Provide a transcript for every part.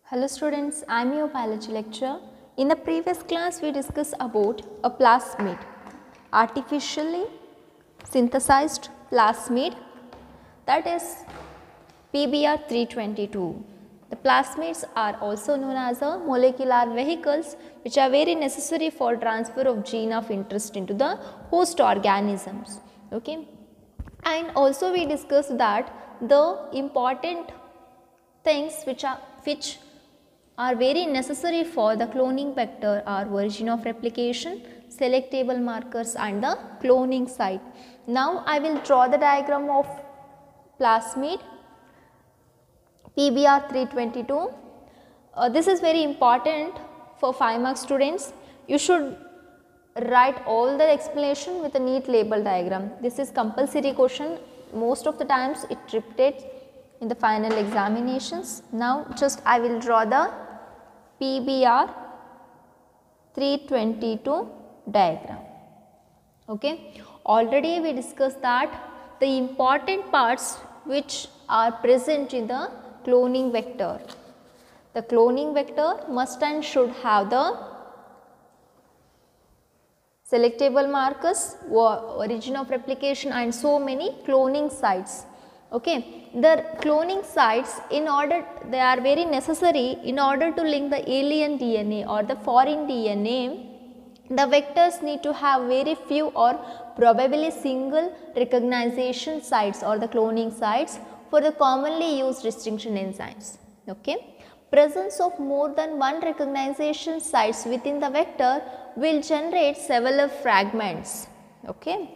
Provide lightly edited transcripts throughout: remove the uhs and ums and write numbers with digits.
Hello students, I am your biology lecturer. In the previous class we discussed about a plasmid, artificially synthesized plasmid, that is PBr 322. The plasmids are also known as a molecular vehicles which are very necessary for transfer of gene of interest into the host organisms. Okay. And also we discussed that the important things which are very necessary for the cloning vector are origin of replication, selectable markers and the cloning site. Now I will draw the diagram of plasmid PBr 322. This is very important for 5 mark students. You should write all the explanation with a neat label diagram. This is compulsory question. Most of the times it repeats in the final examinations. Now just I will draw the PBr 322 diagram. Okay. Already we discussed that the important parts which are present in the cloning vector. The cloning vector must and should have the selectable markers, origin of replication and so many cloning sites. Okay. The cloning sites they are very necessary in order to link the alien DNA or the foreign DNA. The vectors need to have very few or probably single recognition sites or the cloning sites for the commonly used distinction enzymes. Okay. Presence of more than one recognition sites within the vector will generate several fragments. Okay.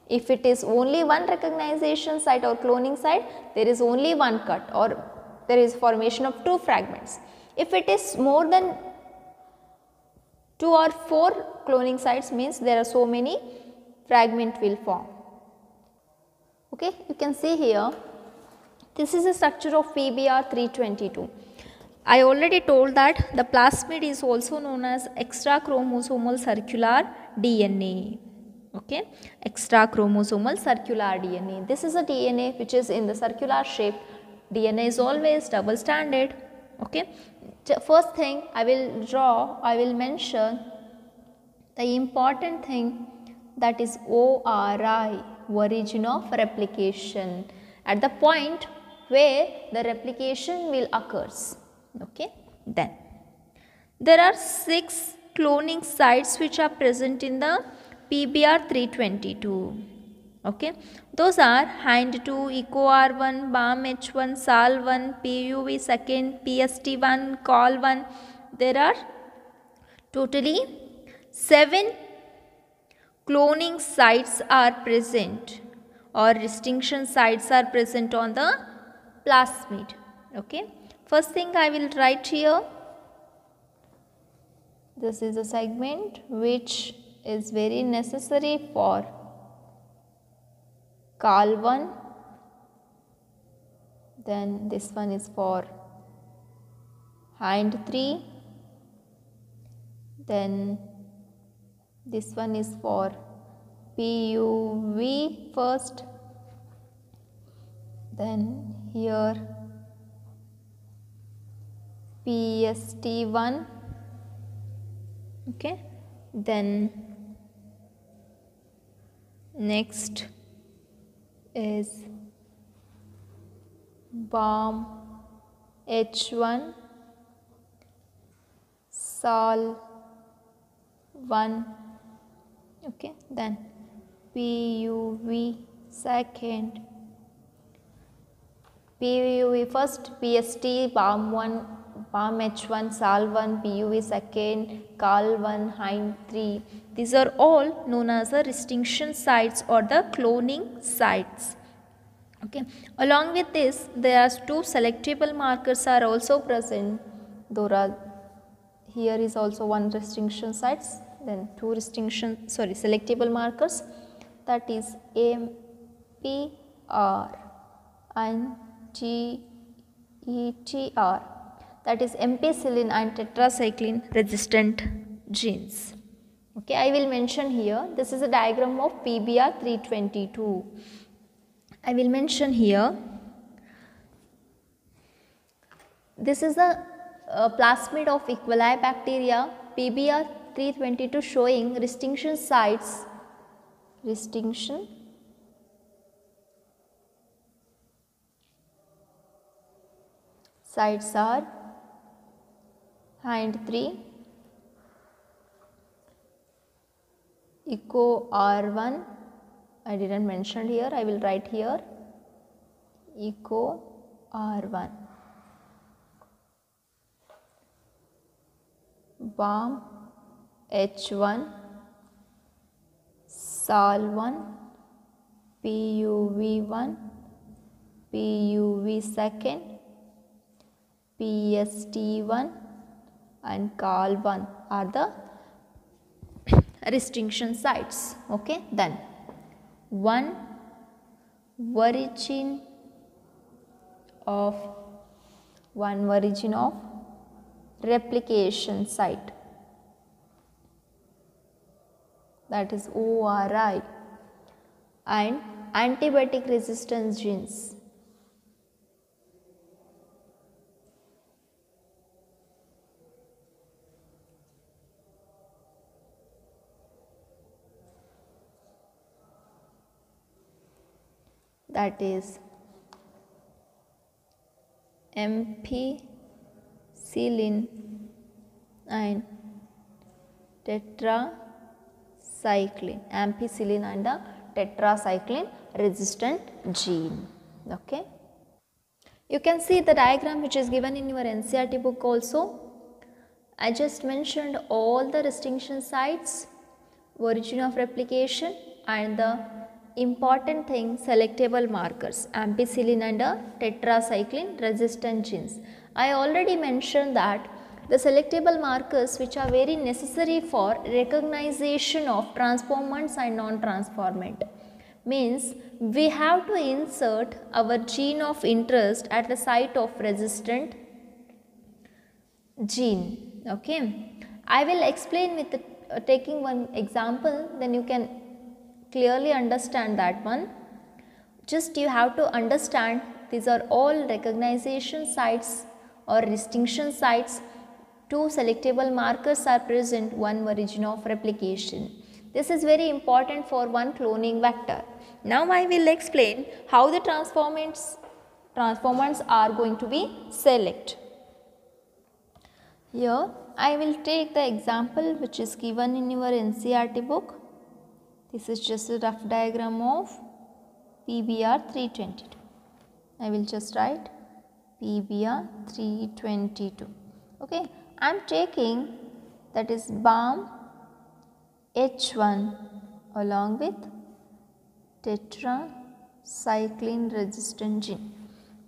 If it is only one recognition site or cloning site, there is only one cut or there is formation of two fragments. If it is more than 2 or 4 cloning sites, means there are so many fragment will form. Okay, you can see here, this is the structure of PBr 322. I already told that the plasmid is also known as extra chromosomal circular DNA. Okay, extra chromosomal circular DNA. This is a DNA which is in the circular shape. DNA is always double stranded. Okay, first thing I will mention the important thing, that is ORI, origin of replication, at the point where the replication will occurs. Okay, then there are 6 cloning sites which are present in the PBr 322. Okay, those are HIND2, EcoR1, BAM-H1, SAL1, PUV2, PST1, COL1. There are totally 7 cloning sites are present or distinction sites are present on the plasmid. Okay, first thing I will write here, this is a segment which is very necessary for COL1, then this one is for HIND3, then this one is for PUV first, then here PST1, okay, then next is BAM-H1, SAL1, okay, then PUV second, PUV first, PST, BAM1, BAM-H1, SAL1, PUV second, COL1, HIND3. These are all known as the distinction sites or the cloning sites. Okay. Along with this, there are 2 selectable markers are also present. Here is also one distinction sites, then 2 selectable markers, that is MPR and GETR, that is ampicillin and tetracycline resistant genes. Okay, I will mention here, this is a diagram of PBr 322. I will mention here, this is the plasmid of E. coli bacteria PBR 322 showing restriction sites are hind 3, echo R1, I didn't mention here, I will write here echo R1, BAM H1, SAL1, PUV1, PUV second, PST1 and CAL1 are the restriction sites. Okay, then one origin of replication site, that is ORI, and antibiotic resistance genes. That is ampicillin and tetracycline, ampicillin and the tetracycline resistant gene. Okay. You can see the diagram which is given in your NCERT book also. I just mentioned all the restriction sites, origin of replication and the important thing selectable markers, ampicillin and tetracycline resistant genes. I already mentioned that the selectable markers which are very necessary for recognition of transformants and non-transformant, means we have to insert our gene of interest at the site of resistant gene. Okay, I will explain with taking one example, then you can clearly understand that one. Just you have to understand these are all recognition sites or distinction sites. Two selectable markers are present, one origin of replication. This is very important for one cloning vector. Now I will explain how the transformants are going to be selected. Here I will take the example which is given in your NCERT book. This is just a rough diagram of PBR 322. I will just write PBR 322. Okay, I am taking that is BAM H1 along with tetracycline resistant gene.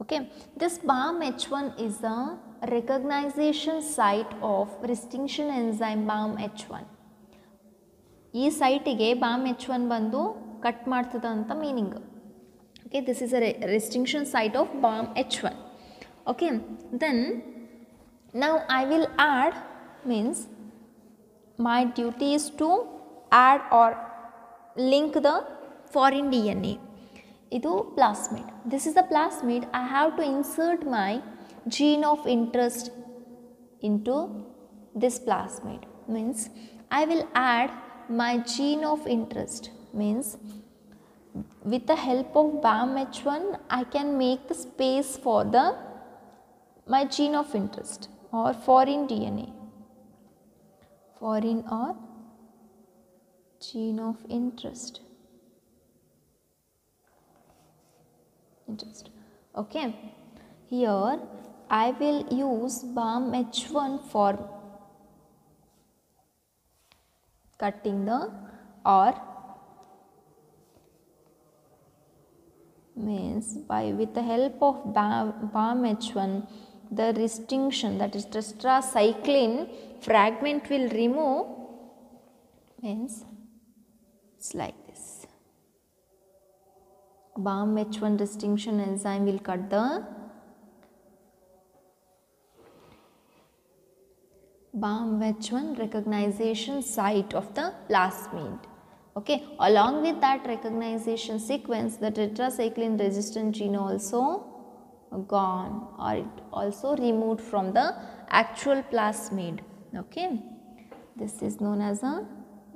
Okay, this BAM H1 is a recognition site of restriction enzyme BAM H1. ಈ ಸೈಟಿಗೆ BAM H1 ಬಂದು cut ಮಾಡ್ತದ ಅಂತ meaning. Okay, this is a restriction site of BAM H1. Okay, then now I will add, means my duty is to add or link the foreign DNA. Idu plasmid. This is the plasmid. I have to insert my gene of interest into this plasmid. Means I will add my gene of interest. Means with the help of BAM H1 I can make the space for the my gene of interest or foreign DNA. Foreign or gene of interest. Okay, here I will use BAM H1 for cutting the or means by with the help of BAM H1 the restriction, that is tetracycline fragment will remove, means it's like this. BAM H1 restriction enzyme will cut the BAM H1 recognition site of the plasmid. Okay, along with that recognition sequence, the tetracycline resistant gene also gone, or it also removed from the actual plasmid. Okay, this is known as a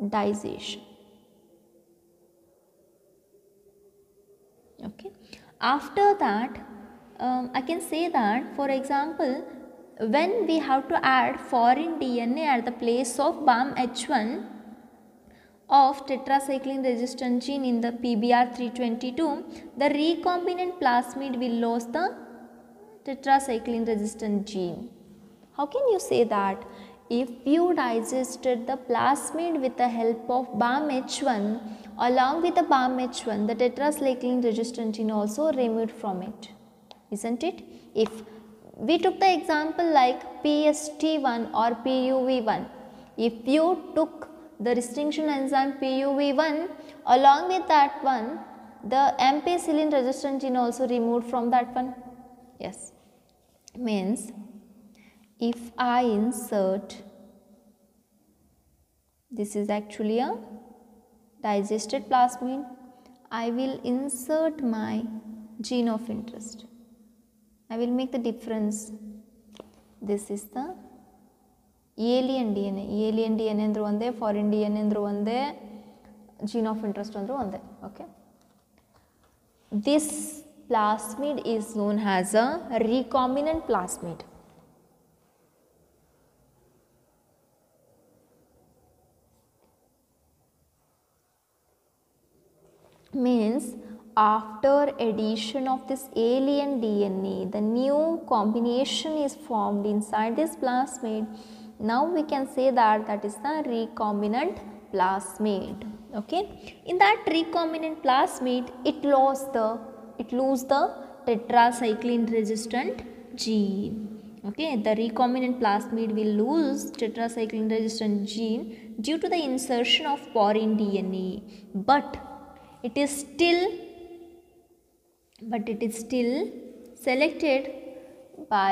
diazation. Okay, after that I can say that, for example, when we have to add foreign DNA at the place of BAMH1 of tetracycline resistant gene in the PBR322, the recombinant plasmid will lose the tetracycline resistant gene. How can you say that? If you digested the plasmid with the help of BAMH1, along with the BAMH1, the tetracycline resistant gene also removed from it, isn't it? If we took the example like PST1 or PUV1, if you took the distinction enzyme PUV1, along with that one, the ampicillin resistant gene also removed from that one. Yes, means if I insert, this is actually a digested plasmid, I will insert my gene of interest. I will make the difference. This is the alien DNA. Alien DNA andru onde, foreign DNA andru onde, gene of interest andru onde. Okay. This plasmid is known as a recombinant plasmid. Means after addition of this alien DNA, the new combination is formed inside this plasmid. Now we can say that that is the recombinant plasmid. Okay, in that recombinant plasmid, it loses the tetracycline resistant gene. Okay, the recombinant plasmid will lose tetracycline resistant gene due to the insertion of foreign DNA, but it is still selected by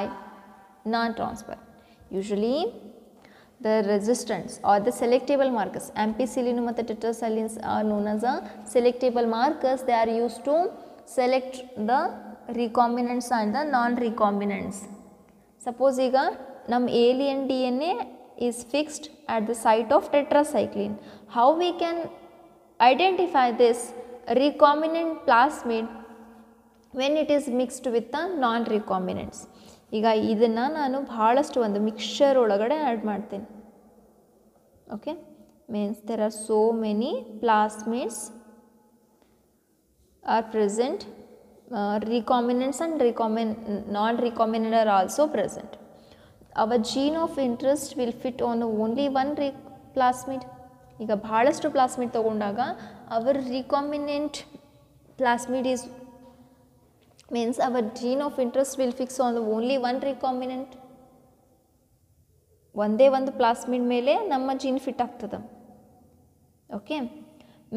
non-transfer. Usually the resistance or the selectable markers, ampicillin and tetracyclines are known as a selectable markers. They are used to select the recombinants and the non-recombinants. Suppose ಈಗ ನಮ್ಮ alien DNA is fixed at the site of tetracycline. How we can identify this recombinant plasmid when it is mixed with the non-recombinants? ಈಗ ಇದನ್ನು ನಾನು ಬಹಳಷ್ಟು ಒಂದು mixture ಒಳಗಡೆ add ಮಾಡ್ತೀನಿ. Okay, means there are so many plasmids are present, recombinants and non-recombinant are also present. Our gene of interest will fit on only one plasmid. ಈಗ ಬಹಳಷ್ಟು plasmid ತಗೊಂಡಾಗ our recombinant plasmid is means our gene of interest will fix on only one recombinant. ಒಂದೇ ಒಂದು plasmid ಮೇಲೆ ನಮ್ಮ gene fit ಆಗ್ತದೆ. Okay,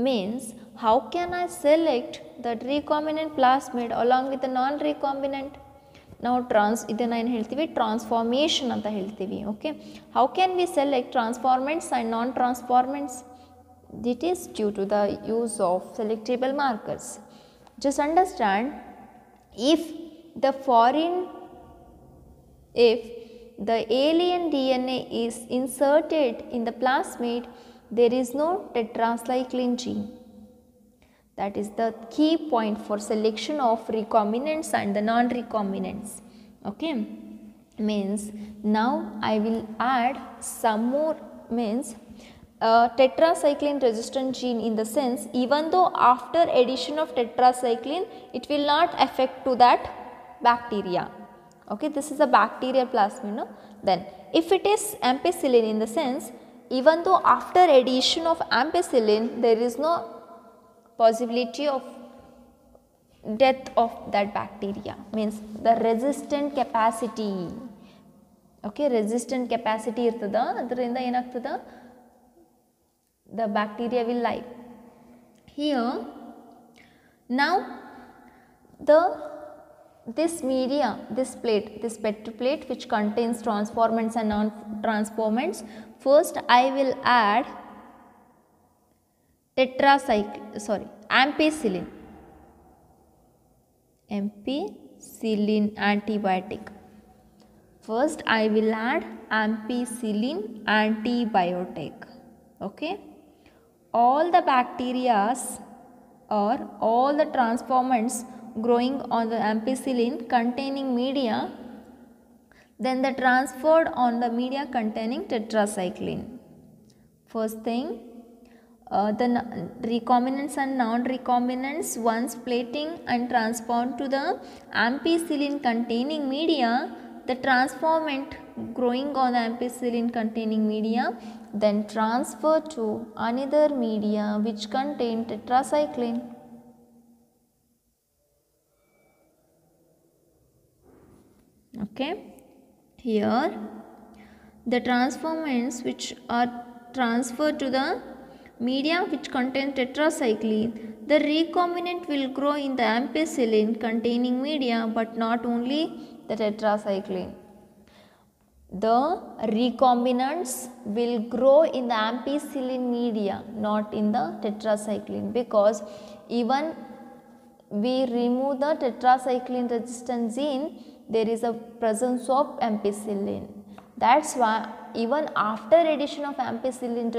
means how can I select that recombinant plasmid along with the non-recombinant? ನಾವು ಇದನ್ನು ಏನು ಹೇಳ್ತೀವಿ, transformation ಅಂತ ಹೇಳ್ತೀವಿ. Okay, how can we select transformants and non-transformants? It is due to the use of selectable markers. Just understand, if the alien DNA is inserted in the plasmid, there is no tetracycline gene. That is the key point for selection of recombinants and the non-recombinants. Okay, means now I will add some more, means tetracycline resistant gene, in the sense even though after addition of tetracycline it will not affect to that bacteria. Okay, this is a bacterial plasmid, no? Then if it is ampicillin, in the sense even though after addition of ampicillin there is no possibility of death of that bacteria, means the resistant capacity. Okay, resistant capacity irtada, adrinda enagtada, the bacteria will live. Here now this media, this petri plate which contains transformants and non-transformants, first I will add ampicillin antibiotic. First I will add ampicillin antibiotic. Okay, all the bacterias or all the transformants growing on the ampicillin containing media, then the transferred on the media containing tetracycline. First thing, the recombinants and non-recombinants once plating and transformed to the ampicillin containing media, the transformant growing on the ampicillin containing media then transfer to another media which contain tetracycline. Okay, here the transformants which are transferred to the media which contain tetracycline, the recombinant will grow in the ampicillin containing media but not only the tetracycline. The recombinants will grow in the ampicillin media, not in the tetracycline, because even we remove the tetracycline resistant gene, there is a presence of ampicillin. That's why even after addition of ampicillin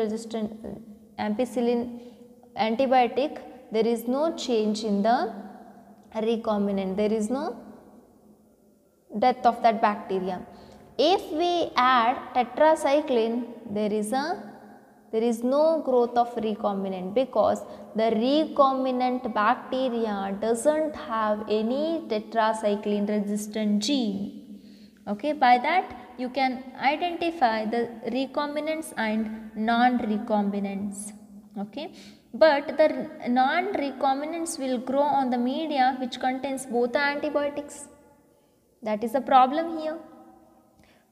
antibiotic, there is no change in the recombinant, there is no death of that bacteria. If we add tetracycline, there is no growth of recombinant, because the recombinant bacteria doesn't have any tetracycline resistant gene. Okay, by that you can identify the recombinants and non-recombinants. Okay, but the non-recombinants will grow on the media which contains both the antibiotics. That is the problem here.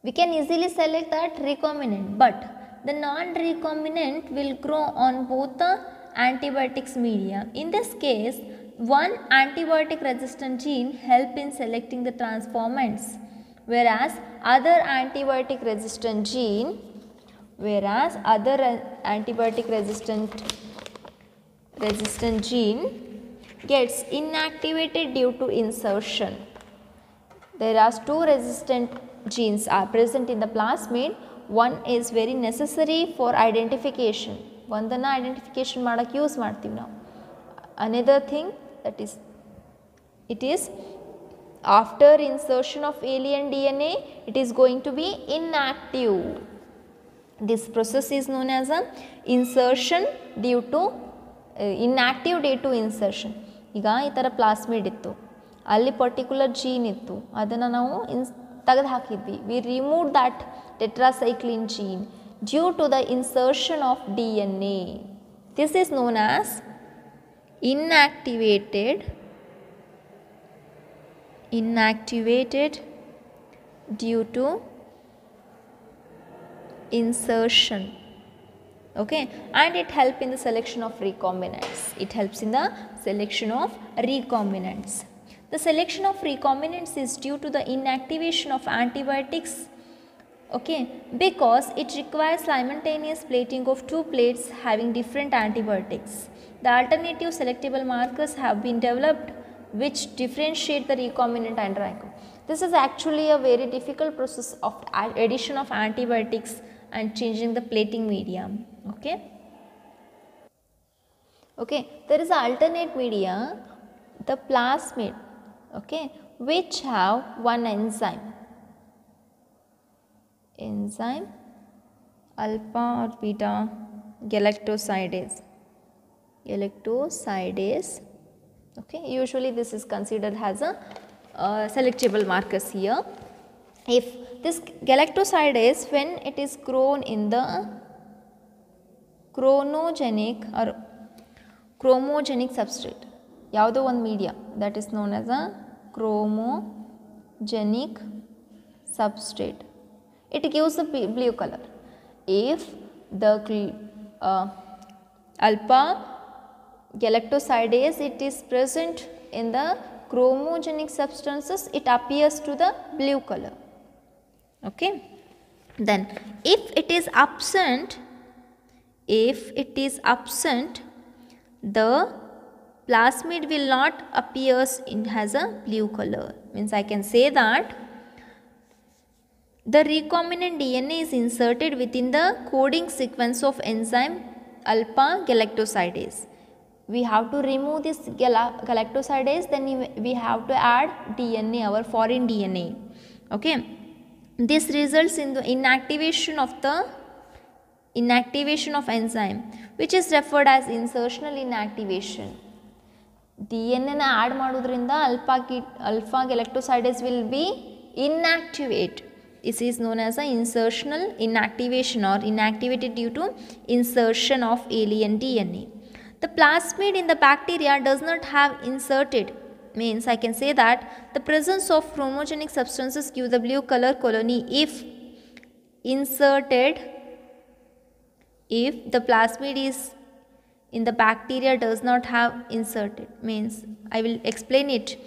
We can easily select that recombinant, but the non-recombinant will grow on both the antibiotics media. In this case, one antibiotic resistant gene help in selecting the transformants, whereas other antibiotic resistant gene gets inactivated due to insertion. There are two resistant genes are present in the plasmid. One is very necessary for identification. ಒಂದನ್ನು identification ಮಾಡಕ್ಕೆ use ಮಾಡ್ತೀವಿ ನಾವು. Another thing, that is, it is after insertion of alien DNA, it is going to be inactive. This process is known as a insertion due to inactive due to insertion. ಈಗ ಈ ಥರ plasmid ಇತ್ತು, ಅಲ್ಲಿ particular gene ಇತ್ತು, ಅದನ್ನು ನಾವು ತೆಗೆದು ಹಾಕಿದ್ವಿ. We remove that tetracycline gene due to the insertion of DNA. This is known as inactivated due to insertion. Okay, and it helps in the selection of recombinants. The selection of recombinants is due to the inactivation of antibiotics. Okay, because it requires simultaneous plating of two plates having different antibiotics. The alternative selectable markers have been developed which differentiate the recombinant and recombinant. This is actually a very difficult process of addition of antibiotics and changing the plating medium. Okay, there is an alternate media, the plasmid, okay, which have one enzyme alpha or beta galactosidase. Okay, usually this is considered as a selectable markers here. If this galactosidase, when it is grown in the chromogenic substrate, ಯಾವುದೋ ಒಂದು media, that is known as a chromogenic substrate, it gives a blue color. If the alpha galactosidase, it is present in the chromogenic substances, it appears to the blue color. Okay, then if it is absent, the plasmid will not appears in has a blue color. Means I can say that the recombinant DNA is inserted within the coding sequence of enzyme alpha galactosidase. We have to remove this galactosidase, then we have to add DNA, our foreign DNA. Okay. This results in the inactivation of enzyme, which is referred as insertional inactivation. DNA na add madudrinda alpha galactosidase will be inactivate. This is known as a insertional inactivation or inactivated due to insertion of alien DNA. The plasmid in the bacteria does not have inserted, means I can say that the presence of chromogenic substances give the blue color colony if inserted. If the plasmid is in the bacteria does not have inserted, means I will explain it.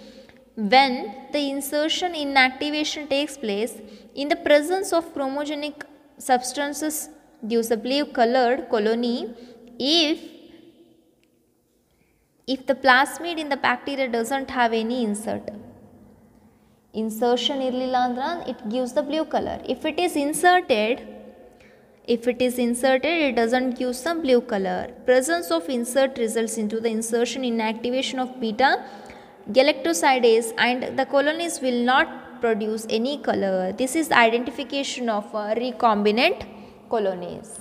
When the insertion inactivation takes place in the presence of chromogenic substances gives a blue colored colony if the plasmid in the bacteria doesn't have any insertion irlilla andra it gives the blue color. If it is inserted, it doesn't give some blue color. Presence of insert results into the insertion inactivation of beta galactosidase and the colonies will not produce any color. This is identification of recombinant colonies.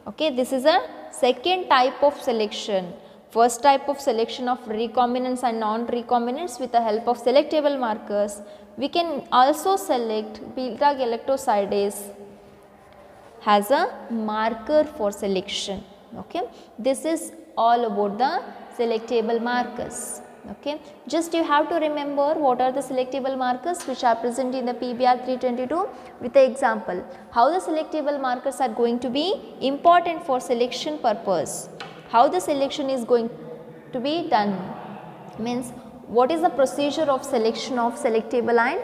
Okay, this is a second type of selection. First type of selection of recombinants and non-recombinants with the help of selectable markers. We can also select beta galactosidase has a marker for selection. Okay, this is all about the selectable markers. Okay, just you have to remember what are the selectable markers which are present in the PBR 322 with the example. How the selectable markers are going to be important for selection purpose. How the selection is going to be done, means what is the procedure of selection of selectable and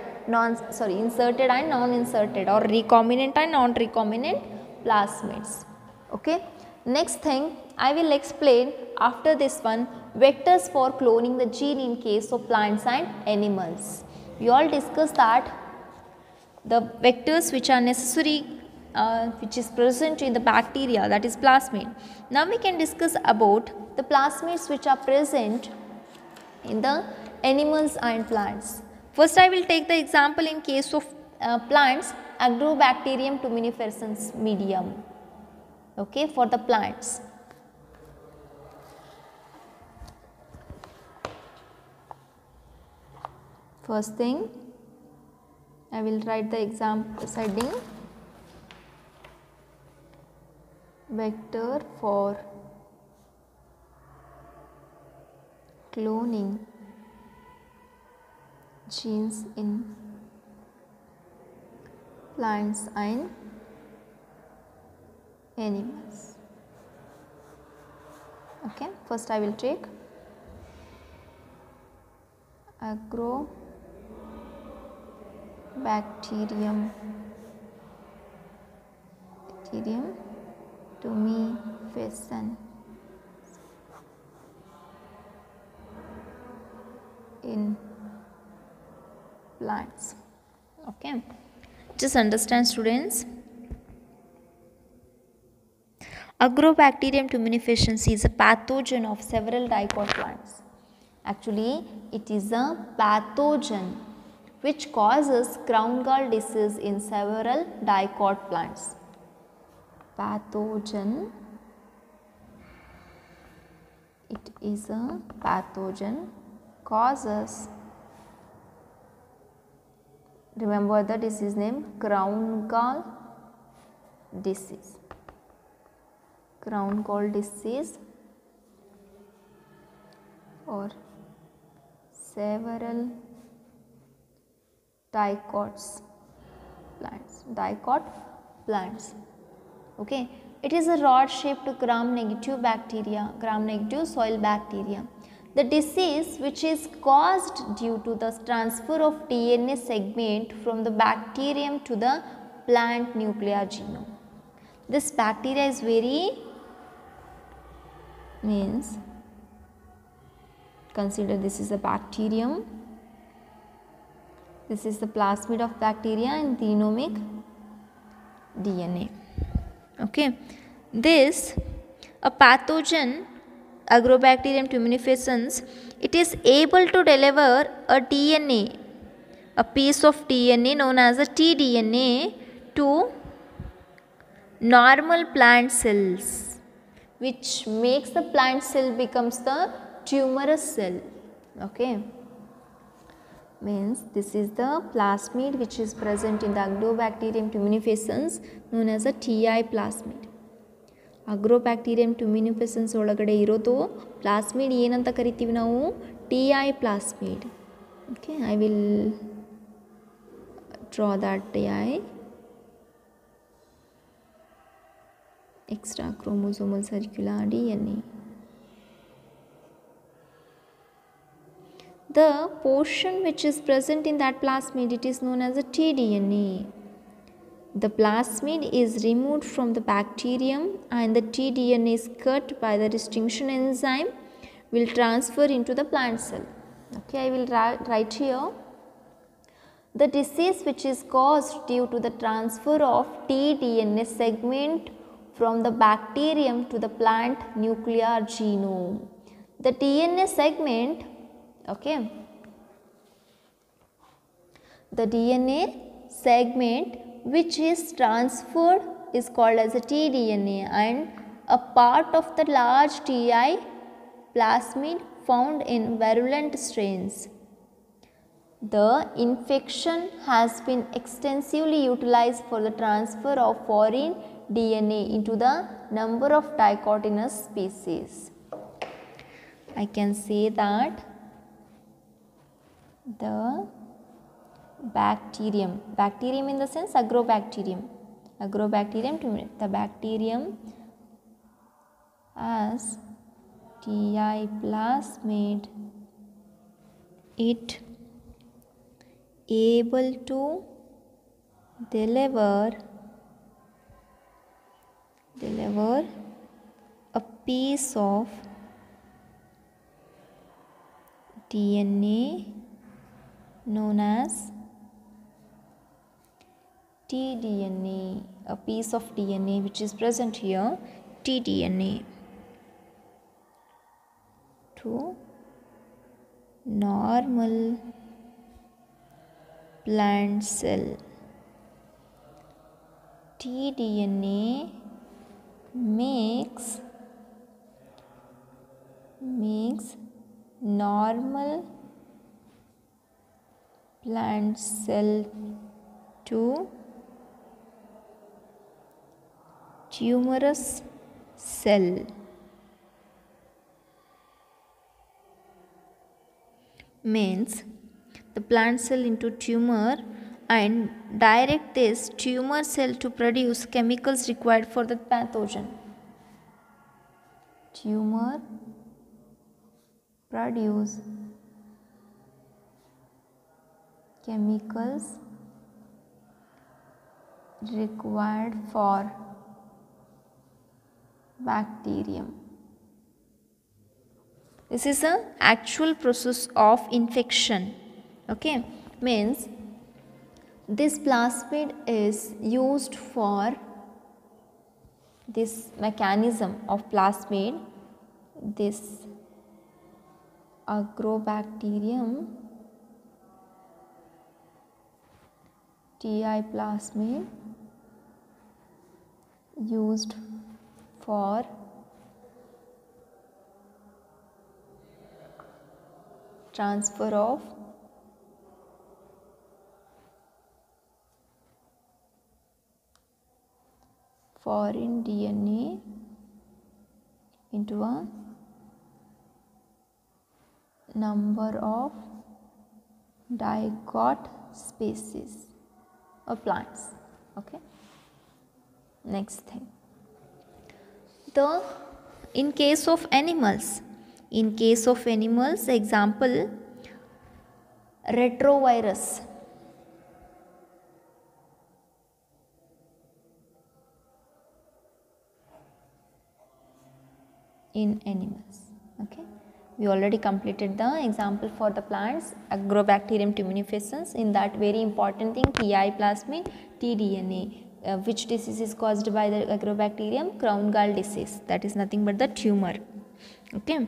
inserted and non-inserted or recombinant and non-recombinant plasmids. Okay. Next thing I will explain after this one, vectors for cloning the gene in case of plants and animals. We all discussed that the vectors which are necessary which is present in the bacteria, that is plasmid. Now we can discuss about the plasmids which are present in the animals and plants. First I will take the example in case of plants, Agrobacterium tumificensis medium. Okay, for the plants. First thing I will write the example heading, vector for cloning genes in plants and animals. Okay, first I will take Agrobacterium tumificensis in plants. Okay, just understand students. Agrobacterium tumificensis is a pathogen of several dicot plants. Actually, it is a pathogen which causes crown gall disease in several dicot plants. Pathogen, it is a pathogen causes, remember the disease name, crown gall disease. Crown gall disease or several dicot plants. Okay, it is a rod shaped gram-negative bacteria, gram-negative soil bacteria. The disease which is caused due to the transfer of DNA segment from the bacterium to the plant nuclear genome. This bacteria is very Consider this is a bacterium. This is the plasmid of bacteria and genomic DNA. Okay, this a pathogen Agrobacterium tumefaciens, it is able to deliver a DNA, a piece of DNA known as a tDNA to normal plant cells, which makes the plant cell becomes the tumorous cell. Okay, means this is the plasmid which is present in the Agrobacterium tumefaciens known as a TI plasmid. Agrobacterium tumefaciens ಒಳಗಡೆ ಇರೋದು plasmid ಏನಂತ ಕರಿತೀವಿ ನಾವು TI plasmid. Okay, I will draw that TI, extra chromosomal circular DNA. The portion which is present in that plasmid, it is known as a tDNA. The plasmid is removed from the bacterium and the tDNA is cut by the restriction enzyme will transfer into the plant cell. Okay, I will write here. The disease which is caused due to the transfer of tDNA segment from the bacterium to the plant nuclear genome. The DNA segment, okay, the DNA segment which is transferred is called as a tDNA and a part of the large TI plasmid found in virulent strains. The infection has been extensively utilized for the transfer of foreign DNA into the number of dichotomous species. I can say that the bacterium in the sense agrobacterium, the bacterium has TI plasmid, it able to deliver a piece of DNA known as tDNA, a piece of DNA which is present here, tDNA, to normal plant cell. tDNA makes normal plant cell to tumorous cell. Means the plant cell into tumor and direct this tumor cell to produce chemicals required for the pathogen. Tumor produce chemicals required for bacterium. This is a actual process of infection. Okay, means this plasmid is used for this mechanism of plasmid, this agrobacterium TI plasmid used for transfer of foreign DNA into a number of digot species or plants. Okay, next thing, in case of animals, example retrovirus, in animals. Okay, We already completed the example for the plants, Agrobacterium tumefaciens. In that, very important thing, TI plasmid, tDNA. Which disease is caused by the Agrobacterium? Crown gall disease. That is nothing but the tumor. Okay.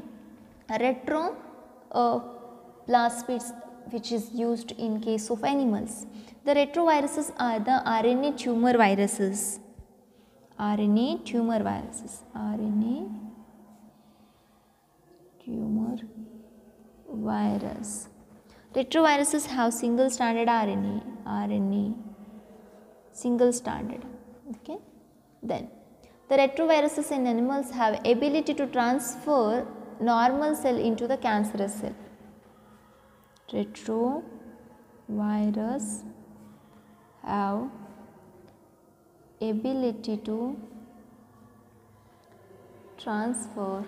Retro plasmids, which is used in case of animals. The retroviruses are the RNA tumor viruses. RNA tumor viruses. RNA tumor virus. Retroviruses have single stranded RNA single stranded. Okay. Then the retroviruses in animals have ability to transfer normal cell into the cancerous cell. Retrovirus have ability to transfer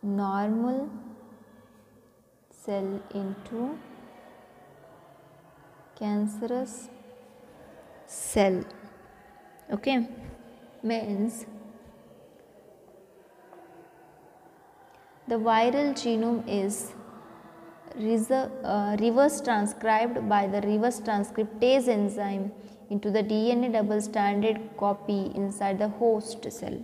normal cell into cancerous cell. Okay, means the viral genome is reverse transcribed by the reverse transcriptase enzyme into the DNA double stranded copy inside the host cell.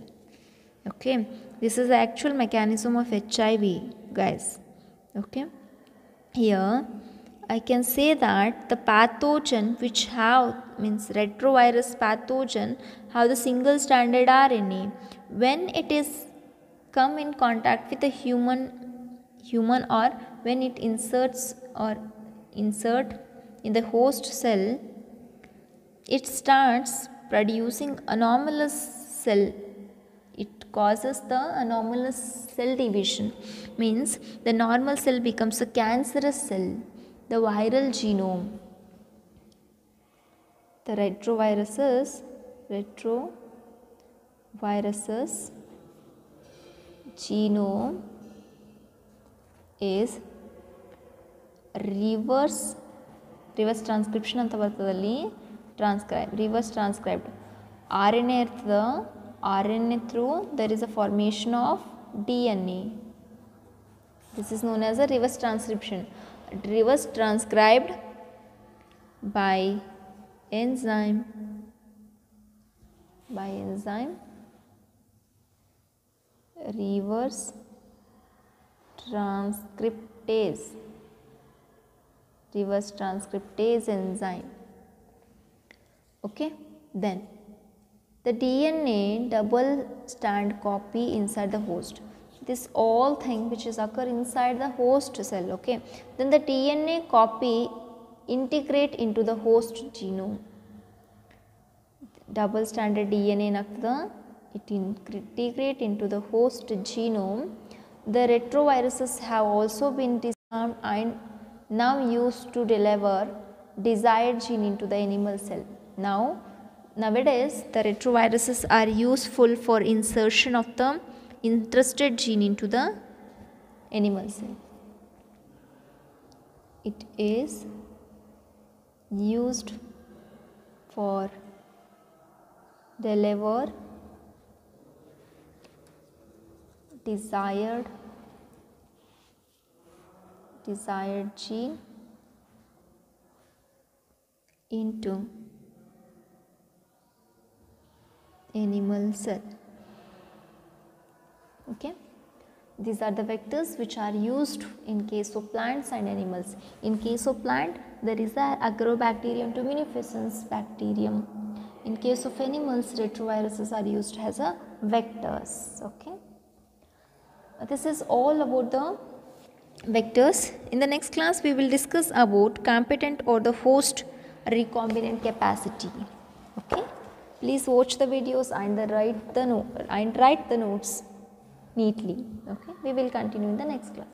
Okay, this is the actual mechanism of HIV, guys. Okay, here I can say that the pathogen which have means retrovirus pathogen have the single stranded RNA. When it is come in contact with a human or when it insert in the host cell, it starts producing anomalous cell. It causes the anomalous cell division, means the normal cell becomes a cancerous cell. The viral genome, the retroviruses genome is reverse transcription anta bartadalli reverse transcribed RNA through there is a formation of DNA. This is known as a reverse transcription. Reverse transcribed by enzyme reverse transcriptase enzyme. Okay, then the DNA double strand copy inside the host. This all thing which is occur inside the host cell. Okay, then the DNA copy integrate into the host genome. Double stranded DNA it integrate into the host genome. The retroviruses have also been disarmed and now used to deliver desired gene into the animal cell. Nowadays the retroviruses are useful for insertion of the interested gene into the animal cell. It is used for deliver desired gene into animal cell. Okay, these are the vectors which are used in case of plants and animals. In case of plant, there is a Agrobacterium tumefaciens bacterium. In case of animals, retroviruses are used as a vectors. Okay, this is all about the vectors. In the next class, we will discuss about competent or the host recombinant capacity. Okay, please watch the videos and write the notes neatly. Okay, we will continue in the next class.